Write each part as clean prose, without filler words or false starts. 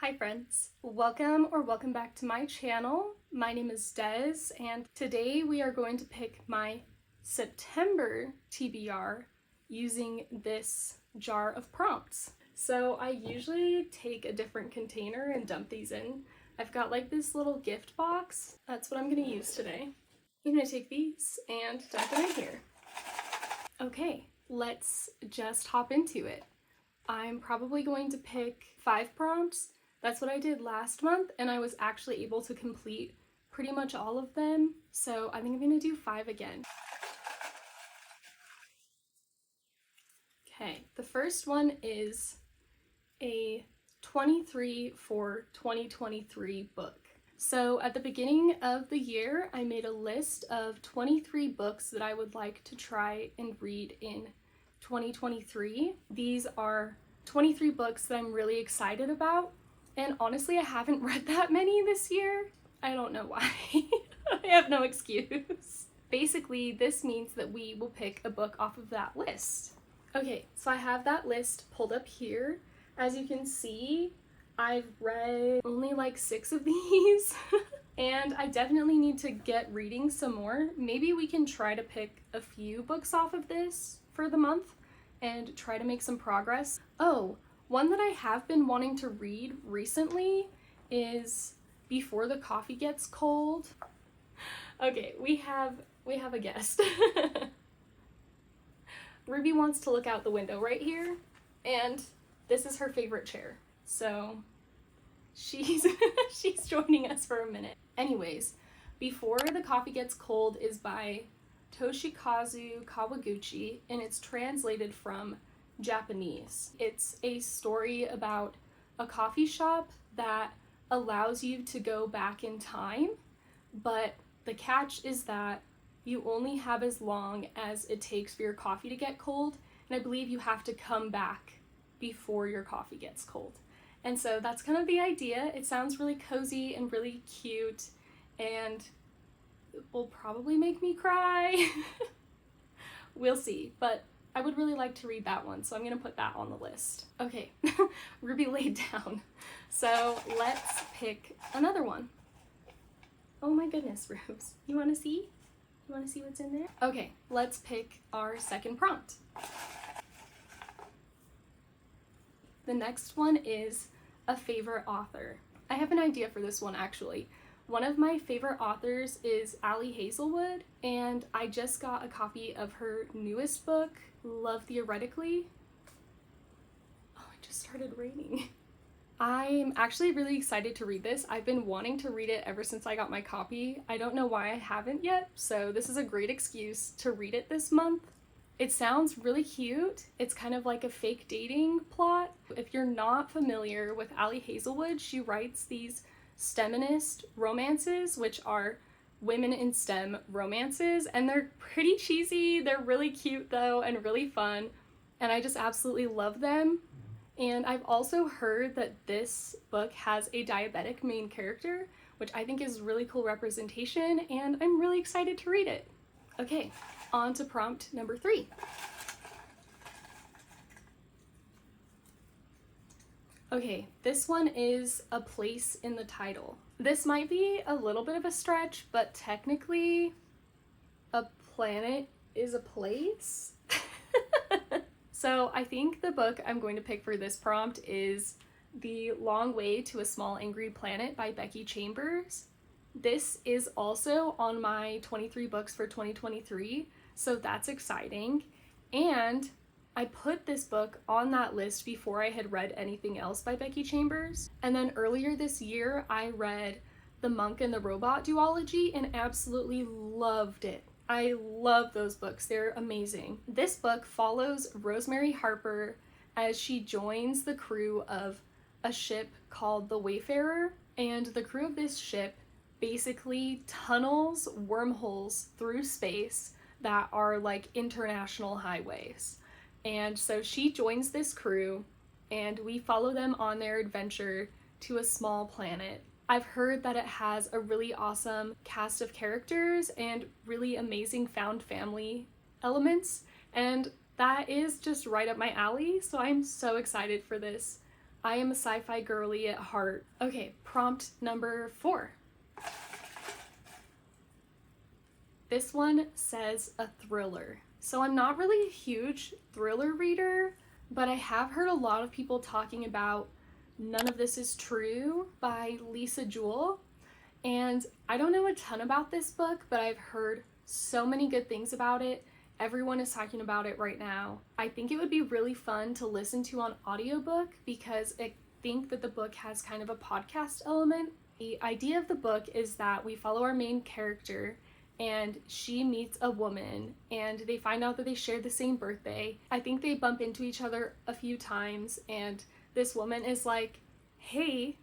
Hi friends, welcome back to my channel. My name is Des and today we are going to pick my September TBR using this jar of prompts. So I usually take a different container and dump these in. I've got like this little gift box. That's what I'm going to use today. I'm going to take these and dump them in here. Okay, let's just hop into it. I'm probably going to pick 5 prompts. That's what I did last month, and I was actually able to complete pretty much all of them, so I think I'm gonna do 5 again. Okay, the first one is a 23 for 2023 book. So at the beginning of the year, I made a list of 23 books that I would like to try and read in 2023. These are 23 books that I'm really excited about. And honestly, I haven't read that many this year. I don't know why. I have no excuse. Basically, this means that we will pick a book off of that list. Okay, so I have that list pulled up here. As you can see, I've read only like 6 of these. And I definitely need to get reading some more. Maybe we can try to pick a few books off of this for the month and try to make some progress. Oh, one that I have been wanting to read recently is Before the Coffee Gets Cold. Okay, we have a guest. Ruby wants to look out the window right here, and this is her favorite chair. So she's joining us for a minute. Anyways, Before the Coffee Gets Cold is by Toshikazu Kawaguchi, and it's translated from Japanese. It's a story about a coffee shop that allows you to go back in time, but the catch is that you only have as long as it takes for your coffee to get cold, and I believe you have to come back before your coffee gets cold. And so that's kind of the idea. It sounds really cozy and really cute, and it will probably make me cry. We'll see, but I would really like to read that one, so I'm gonna put that on the list. Okay, Ruby laid down. So let's pick another one. Oh my goodness, Rose. You wanna see? You wanna see what's in there? Okay, let's pick our second prompt. The next one is a favorite author. I have an idea for this one actually. One of my favorite authors is Ali Hazelwood, and I just got a copy of her newest book, Love Theoretically. Oh, it just started raining. I'm actually really excited to read this. I've been wanting to read it ever since I got my copy. I don't know why I haven't yet, so this is a great excuse to read it this month. It sounds really cute. It's kind of like a fake dating plot. If you're not familiar with Ali Hazelwood, she writes these STEMinist romances, which are women in STEM romances, and they're pretty cheesy. They're really cute though and really fun, and I just absolutely love them. And I've also heard that this book has a diabetic main character, which I think is really cool representation, and I'm really excited to read it. Okay, on to prompt number 3. Okay, this one is A Place in the Title. This might be a little bit of a stretch, but technically a planet is a place. So I think the book I'm going to pick for this prompt is The Long Way to a Small Angry Planet by Becky Chambers. This is also on my 23 books for 2023, so that's exciting. And I put this book on that list before I had read anything else by Becky Chambers. And then earlier this year, I read The Monk and the Robot duology and absolutely loved it. I love those books. They're amazing. This book follows Rosemary Harper as she joins the crew of a ship called the Wayfarer, and the crew of this ship basically tunnels wormholes through space that are like international highways. And so she joins this crew, and we follow them on their adventure to a small planet. I've heard that it has a really awesome cast of characters and really amazing found family elements, and that is just right up my alley, so I'm so excited for this. I am a sci-fi girly at heart. Okay, prompt number 4. This one says a thriller. So I'm not really a huge thriller reader, but I have heard a lot of people talking about None of This Is True by Lisa Jewell. And I don't know a ton about this book, but I've heard so many good things about it. Everyone is talking about it right now. I think it would be really fun to listen to on audiobook because I think that the book has kind of a podcast element. The idea of the book is that we follow our main character and she meets a woman and they find out that they share the same birthday. I think they bump into each other a few times and this woman is like, hey,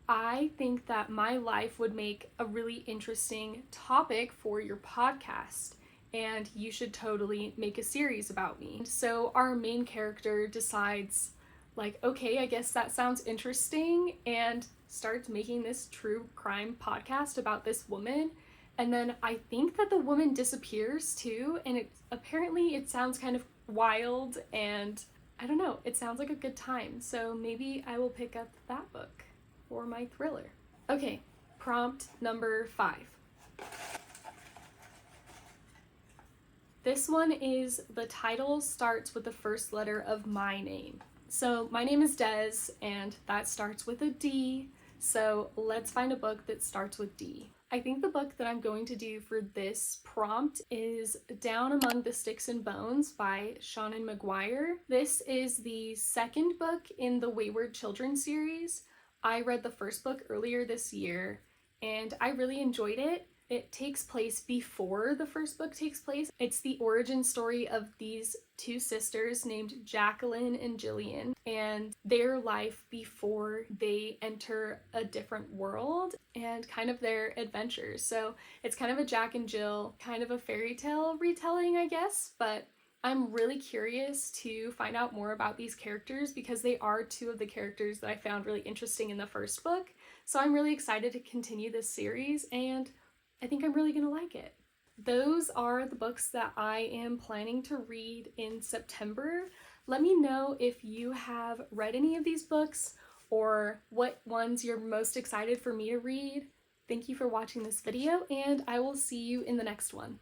I think that my life would make a really interesting topic for your podcast and you should totally make a series about me. So our main character decides like, okay, I guess that sounds interesting, and starts making this true crime podcast about this woman. And then I think that the woman disappears too, and it sounds kind of wild, and I don't know, it sounds like a good time. So maybe I will pick up that book for my thriller. Okay, prompt number 5. This one is the title starts with the first letter of my name. So my name is Des, and that starts with a D. So let's find a book that starts with D. I think the book that I'm going to do for this prompt is Down Among the Sticks and Bones by Seanan McGuire. This is the second book in the Wayward Children series. I read the first book earlier this year, and I really enjoyed it. It takes place before the first book takes place. It's the origin story of these two sisters named Jacqueline and Jillian and their life before they enter a different world and kind of their adventures. So it's kind of a Jack and Jill, kind of a fairy tale retelling, I guess, but I'm really curious to find out more about these characters because they are two of the characters that I found really interesting in the first book. So I'm really excited to continue this series, and I think I'm really gonna like it. Those are the books that I am planning to read in September. Let me know if you have read any of these books or what ones you're most excited for me to read. Thank you for watching this video, and I will see you in the next one.